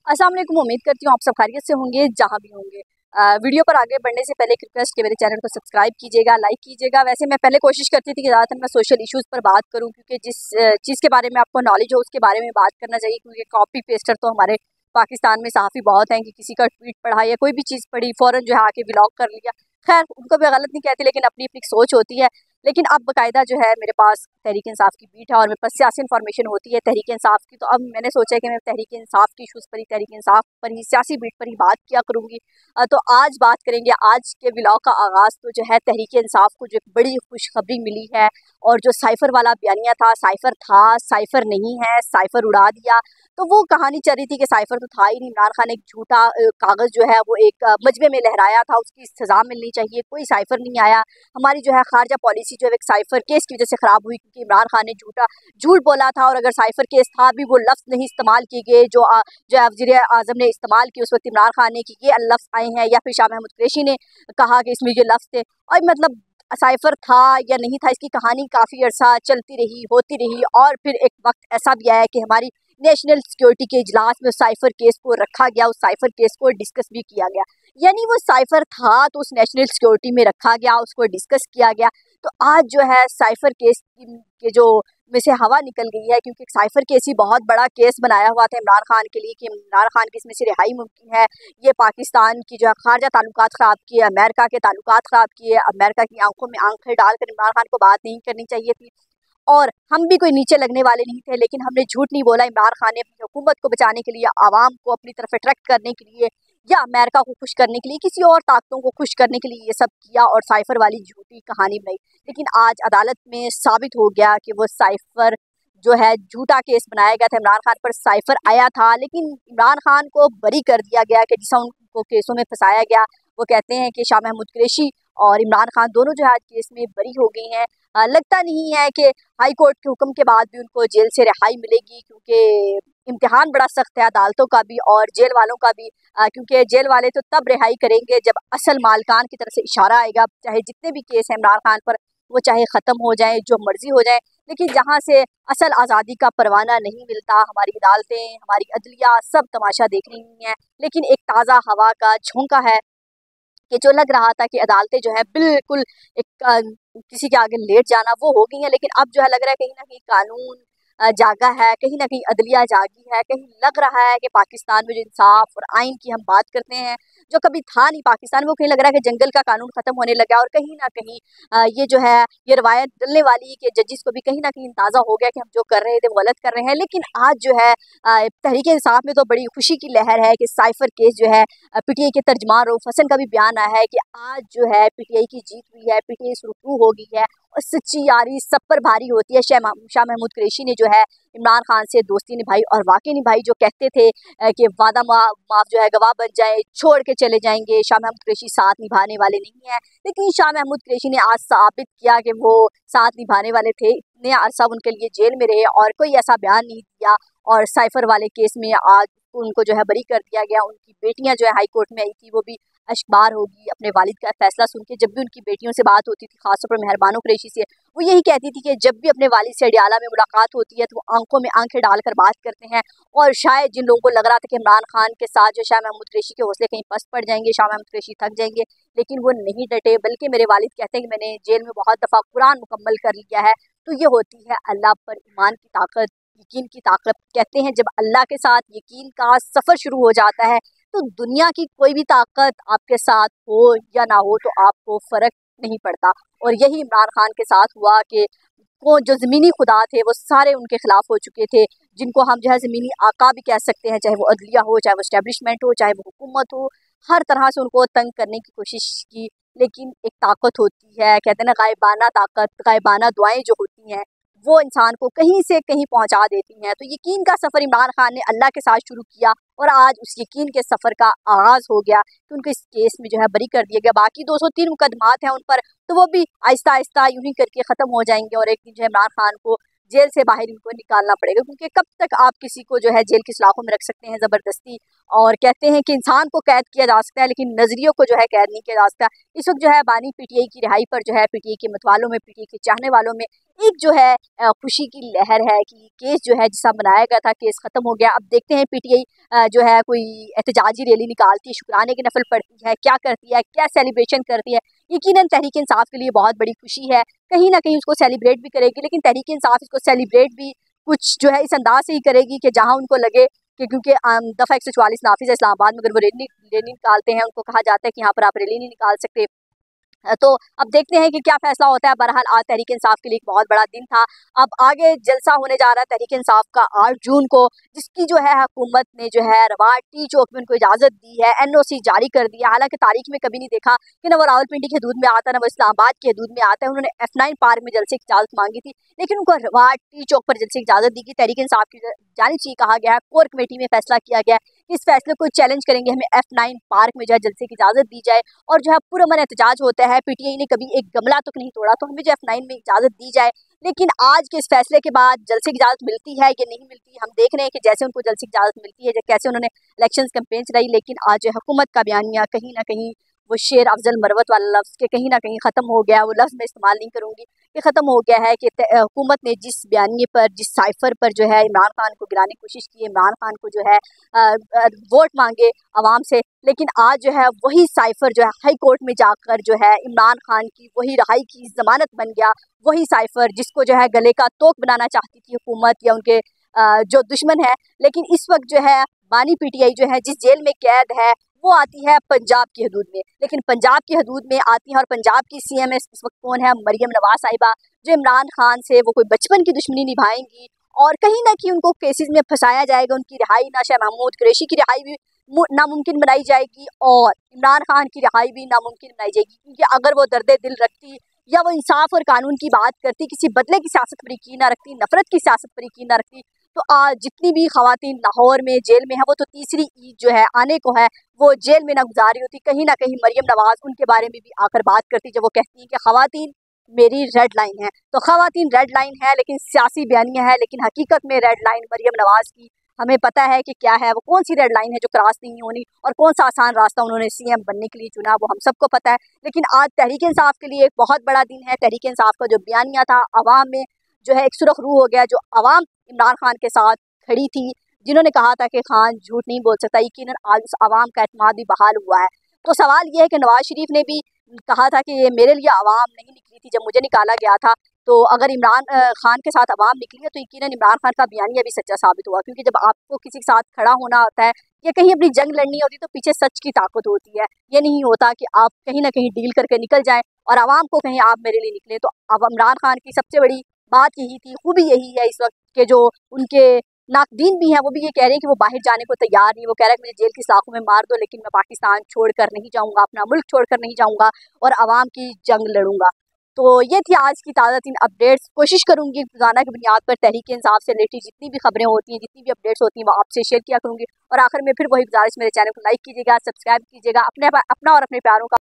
अस्सलाम वालेकुम। उम्मीद करती हूँ आप सब खैरियत से होंगे जहाँ भी होंगे। वीडियो पर आगे बढ़ने से पहले एक रिक्वेस्ट कि मेरे चैनल को सब्सक्राइब कीजिएगा, लाइक कीजिएगा। वैसे मैं पहले कोशिश करती थी कि ज़्यादातर मैं सोशल इश्यूज़ पर बात करूँ, क्योंकि जिस चीज़ के बारे में आपको नॉलेज हो उसके बारे में बात करना चाहिए। क्योंकि कॉपी पेस्टर तो हमारे पाकिस्तान में सहाफ़ी बहुत हैं कि किसी का ट्वीट पढ़ा या कोई भी चीज़ पढ़ी फ़ौरन जो है आके व्लॉग कर लिया। खैर, उनको भी गलत नहीं कहती, लेकिन अपनी अपनी सोच होती है। लेकिन अब बाकायदा जो है मेरे पास तहरीक इंसाफ की बीट है और मेरे पास सियासी इन्फॉर्मेशन होती है तहरीक इंसाफ की। तो अब मैंने सोचा है कि मैं तहरीक इंसाफ की इशूज़ पर ही, तहरीक इंसाफ पर ही, सियासी बीट पर ही बात किया करूँगी। तो आज बात करेंगे, आज के व्लॉग का आगाज़ तो जो है तहरीक इंसाफ को जो एक बड़ी खुशखबरी मिली है। और जो साइफ़र वाला बयानिया था, साइफ़र नहीं है, साइफ़र उड़ा दिया। तो वो कहानी चल रही थी कि साइफ़र तो था ही नहीं। इमरान खान ने एक झूठा कागज़ जो है वो एक मजमे में लहराया था, उसकी सज़ा मिलनी चाहिए। कोई साइफ़र नहीं आया। हमारी जो है खारजा पॉलिसी जो है एक साइफ़र केस की वजह से ख़राब हुई, क्योंकि इमरान खान ने झूठ बोला था। और अगर साइफ़र केस था भी, वो लफ्ज़ नहीं इस्तेमाल किए गए जो वज़ीर आज़म ने इस्तेमाल किए उस वक्त इमरान खान ने, कि ये लफ्ज़ आए हैं, या फिर शाह महमूद कुरैशी ने कहा कि इसमें ये लफ्ज़ थे। और मतलब साइफ़र था या नहीं था, इसकी कहानी काफ़ी अरसा चलती रही, होती रही। और फिर एक वक्त ऐसा भी आया कि हमारी नेशनल सिक्योरिटी के इजलास में उस साइफ़र केस को रखा गया, उस साइफ़र केस को डिस्कस भी किया गया। यानी वो साइफ़र था तो उस नेशनल सिक्योरिटी में रखा गया, उसको डिस्कस किया गया। तो आज जो है साइफ़र केस के जो में से हवा निकल गई है, क्योंकि साइफ़र केस ही बहुत बड़ा केस बनाया हुआ था इमरान खान के लिए कि इमरान खान की इसमें से रिहाई मुमकिन है। ये पाकिस्तान की जो है खारजा ताल्लुकात ख़राब किए, अमेरिका के ताल्लुकात ख़राब किए, अमेरिका की आंखों में आंखें डालकर इमरान खान को बात नहीं करनी चाहिए थी। और हम भी कोई नीचे लगने वाले नहीं थे, लेकिन हमने झूठ नहीं बोला। इमरान खान ने अपनी हुकूमत को बचाने के लिए, आवाम को अपनी तरफ अट्रैक्ट करने के लिए, या अमेरिका को खुश करने के लिए, किसी और ताकतों को खुश करने के लिए ये सब किया और साइफ़र वाली झूठी कहानी बनाई। लेकिन आज अदालत में साबित हो गया कि वो साइफ़र जो है झूठा केस बनाया गया था, इमरान खान पर साइफ़र आया था, लेकिन इमरान खान को बरी कर दिया गया कि जिस उनको केसों में फंसाया गया। वो कहते हैं कि शाह महमूद कुरैशी और इमरान खान दोनों जो है आज केस में बरी हो गई हैं। लगता नहीं है कि हाई कोर्ट के हुक्म के बाद भी उनको जेल से रिहाई मिलेगी, क्योंकि इम्तिहान बड़ा सख्त है अदालतों का भी और जेल वालों का भी। क्योंकि जेल वाले तो तब रिहाई करेंगे जब असल मालिकान की तरफ से इशारा आएगा। चाहे जितने भी केस हैं इमरान खान पर, वो चाहे ख़त्म हो जाएं, जो मर्जी हो जाए, लेकिन जहाँ से असल आज़ादी का परवाना नहीं मिलता, हमारी अदालतें, हमारी अदलिया सब तमाशा देख रही हैं। लेकिन एक ताज़ा हवा का झोंका है कि जो लग रहा था कि अदालतें जो है बिल्कुल एक किसी के आगे लेट जाना, वो हो गई हैं। लेकिन अब जो है लग रहा है कहीं ना कहीं कानून जागा है, कहीं ना कहीं अदलिया जागी है। कहीं लग रहा है कि पाकिस्तान में जो इंसाफ और आइन की हम बात करते हैं, जो कभी था नहीं पाकिस्तान में, वो कहीं लग रहा है कि जंगल का कानून ख़त्म होने लगा है। और कहीं ना कहीं ये जो है ये रवायत डलने वाली कि जजिस को भी कहीं ना कहीं अंदाज़ा हो गया कि हम जो कर रहे थे वो गलत कर रहे हैं। लेकिन आज जो है तहरीक इंसाफ में तो बड़ी खुशी की लहर है कि साइफ़र केस जो है पीटीआई के तर्जमान रऊफ हसन का भी बयान आया है कि आज जो है पीटीआई की जीत हुई है, पीटीआई सुरखरू हो गई है। और सच्ची यारी सब पर भारी होती है। शाह महमूद कुरैशी ने जो है इमरान खान से दोस्ती निभाई और वाकई निभाई। जो कहते थे कि वादा माफ जो है गवाह बन जाए, छोड़ के चले जाएंगे, शाह महमूद कुरैशी साथ निभाने वाले नहीं है। लेकिन शाह महमूद कुरैशी ने आज साबित किया कि वो साथ निभाने वाले थे। इतने अरसा उनके लिए जेल में रहे और कोई ऐसा बयान नहीं दिया। और साइफ़र वाले केस में आज उनको जो है बरी कर दिया गया। उनकी बेटियां जो है हाई कोर्ट में आई थी, वो भी अश्कबार होगी अपने वालिद का फैसला सुन के। जब भी उनकी बेटियों से बात होती थी, खासतौर पर मेहरबानो कुरैशी से, वो यही कहती थी कि जब भी अपने वालिद से अडियाला में मुलाकात होती है तो वो आंखों में आंखें डालकर बात करते हैं। और शायद जिन लोगों को लग रहा था कि इमरान खान के साथ जो शाह महमूद कुरैशी के हौसले कहीं पस्त पड़ जाएंगे, शाह महमूद कुरैशी थक जाएंगे, लेकिन वो नहीं डटे। बल्कि मेरे वालिद कहते हैं कि मैंने जेल में बहुत दफ़ा कुरान मुकम्मल कर लिया है। तो ये होती है अल्लाह पर ईमान की ताकत, यकीन की ताकत। कहते हैं जब अल्लाह के साथ यकीन का सफ़र शुरू हो जाता है तो दुनिया की कोई भी ताकत आपके साथ हो या ना हो तो आपको फ़र्क नहीं पड़ता। और यही इमरान खान के साथ हुआ कि वो जो ज़मीनी खुदा थे वो सारे उनके ख़िलाफ़ हो चुके थे, जिनको हम जो है ज़मीनी आका भी कह सकते हैं। चाहे वो अदलिया हो, चाहे वो इस्टेब्लिशमेंट हो, चाहे वो हुकूमत हो, हर तरह से उनको तंग करने की कोशिश की। लेकिन एक ताकत होती है, कहते हैं ना, गायबाना ताकत, गायबाना दुआएं जो होती हैं वो इंसान को कहीं से कहीं पहुंचा देती हैं। तो यकीन का सफ़र इमरान खान ने अल्लाह के साथ शुरू किया और आज उस यकीन के सफ़र का आगाज़ हो गया कि उनको इस केस में जो है बरी कर दिया गया। बाकी 203 मुकदमात हैं उन पर, तो वो भी आहिस्ता आहिस्ता यूं ही करके ख़त्म हो जाएंगे और एक दिन जो है इमरान खान को जेल से बाहर इनको निकालना पड़ेगा, क्योंकि कब तक आप किसी को जो है जेल की सलाखों में रख सकते हैं ज़बरदस्ती। और कहते हैं कि इंसान को कैद किया जा सकता है लेकिन नज़रियों को जो है कैद नहीं किया जा सकता। इस वक्त जो है बानी पीटीआई की रिहाई पर जो है पीटीआई के मतवालों में, पीटीआई के चाहने वालों में एक जो है खुशी की लहर है कि केस जो है जिसका बनाया गया था केस ख़त्म हो गया। अब देखते हैं पीटीआई जो है कोई एहतजाजी रैली निकालती है, शुक्राने की नफल पढ़ती है, क्या करती है, क्या सेलिब्रेशन करती है। यकीनन तहरीक इंसाफ के लिए बहुत बड़ी खुशी है, कहीं ना कहीं उसको सेलिब्रेट भी करेगी, लेकिन तहरीक इंसाफ इसको सेलिब्रेट भी कुछ जो है इस अंदाज से ही करेगी कि जहां उनको लगे कि, क्योंकि दफ़ा 144 नाफिज है इस्लामाबाद में, अगर वो रैली निकालते हैं उनको कहा जाता है कि यहाँ पर आप रैली नहीं निकाल सकते। तो अब देखते हैं कि क्या फैसला होता है। बहरहाल आज तहरीक इंसाफ के लिए एक बहुत बड़ा दिन था। अब आगे जलसा होने जा रहा है तहरीक इंसाफ का 8 जून को, जिसकी जो है हुकूमत ने जो है रवाट टी चौक में उनको इजाज़त दी है, NOC जारी कर दिया। हालांकि तारीख में कभी नहीं देखा कि न वो रावलपिंडी की हदूद में आता है, न वो इस्लामाबाद की हदूद में आता है। उन्होंने F9 पार्क में जलसे की इजाज़त मांगी थी, लेकिन उनको रवाट टी चौक पर जलसे की इजाज़त दी गई। तहरीक इंसाफ की जानिब से कहा गया है, कोर कमेटी में फैसला किया गया है, इस फैसले को चैलेंज करेंगे, हमें F9 पार्क में जो है जलसे की इजाज़त दी जाए। और जो है पुरअमन एहतजाज होता है, पीटीआई ने कभी एक गमला तक नहीं तोड़ा, तो हमें जो F9 में इजाज़त दी जाए। लेकिन आज के इस फैसले के बाद जलसे की इजाज़त मिलती है या नहीं मिलती, हम देख रहे हैं कि जैसे उनको जलसे की इजाज़त मिलती है, कैसे उन्होंने इलेक्शन कैंपेन चलाई, लेकिन आज हुकूमत का बयानिया कहीं ना कहीं वो शेर अफजल मरवत वाला लफ्ज़ के कहीं ना कहीं ख़त्म हो गया। वो लफ्ज़ मैं इस्तेमाल नहीं करूँगी कि ख़त्म हो गया है कि हुकूमत ने जिस बयानिए पर, जिस साइफ़र पर जो है इमरान खान को गिराने की कोशिश की, इमरान खान को जो है वोट मांगे आवाम से, लेकिन आज जो है वही साइफ़र जो है हाई कोर्ट में जाकर जो है इमरान खान की वही रहाई की ज़मानत बन गया। वही साइफ़र जिसको जो है गले का तोक बनाना चाहती थी हुकूमत या उनके जो दुश्मन है, लेकिन इस वक्त जो है बानी पीटीआई जो है जिस जेल में कैद है वो आती है पंजाब की हदूद में, लेकिन पंजाब की हदूद में आती है और पंजाब की CM इस वक्त कौन है? मरियम नवाज साहिबा, जो इमरान खान से वो कोई बचपन की दुश्मनी निभाएंगी और कहीं ना कहीं उनको केसेस में फंसाया जाएगा। उनकी रिहाई नाशा महमूद कुरैशी की रिहाई भी नामुमकिन बनाई जाएगी और इमरान खान की रिहाई भी नामुमकिन बनाई जाएगी, क्योंकि अगर वो दर्द दिल रखती या वो इंसाफ और कानून की बात करती, किसी बदले की सियासत पर यकीन ना रखती, नफरत की सियासत पर यकीन ना रखती, तो आज जितनी भी खवातीन लाहौर में जेल में है वो तो तीसरी ईद जो है आने को है वो जेल में ना गुजारी होती। कहीं ना कहीं मरियम नवाज उनके बारे में भी आकर बात करती जब वो कहती हैं कि खवातीन मेरी रेड लाइन है। तो खवातीन रेड लाइन है लेकिन सियासी बयानियाँ है, लेकिन हकीकत में रेड लाइन मरियम नवाज की हमें पता है कि क्या है, वो कौन सी रेड लाइन है जो क्रॉस नहीं होनी और कौन सा आसान रास्ता उन्होंने CM बनने के लिए चुना, वो हम सबको पता है। लेकिन आज तहरीक इंसाफ के लिए एक बहुत बड़ा दिन है। तहरीक इंसाफ का जो बयानिया था आवाम में जो है एक सुरख रूह हो गया, जो आवाम इमरान खान के साथ खड़ी थी, जिन्होंने कहा था कि खान झूठ नहीं बोल सकता, यकीनन आज उस आवाम का एतमाद भी बहाल हुआ है। तो सवाल ये है कि नवाज शरीफ ने भी कहा था कि ये मेरे लिए आवाम नहीं निकली थी जब मुझे निकाला गया था, तो अगर इमरान खान के साथ आवाम निकली है तो यकीनन इमरान खान का बयानिया भी सच्चा साबित हुआ, क्योंकि जब आपको किसी के साथ खड़ा होना होता है या कहीं अपनी जंग लड़नी होती है तो पीछे सच की ताकत होती है। ये नहीं होता कि आप कहीं ना कहीं डील करके निकल जाएं और आवाम को कहीं आप मेरे लिए निकले। तो अब इमरान खान की सबसे बड़ी बात यही थी, खूबी यही है इस वक्त के जो उनके नाकदीन भी हैं वो भी ये कह रहे हैं कि वो बाहर जाने को तैयार नहीं। वो कह रहा है कि मुझे जेल की सलाखों में मार दो लेकिन मैं पाकिस्तान छोड़कर नहीं जाऊंगा, अपना मुल्क छोड़कर नहीं जाऊंगा और आवाम की जंग लड़ूंगा। तो ये थी आज की ताज़ा 3 अपडेट्स। कोशिश करूंगी रोज़ाना की बुनियाद पर तहरीक इंसाफ से रिलेटेड जितनी भी खबरें होती हैं, जितनी भी अपडेट्स होती हैं वो आपसे शेयर किया करूंगी। और आखिर में फिर वही गुजारिश, मेरे चैनल को लाइक कीजिएगा, सब्सक्राइब कीजिएगा, अपना और अपने प्यारों का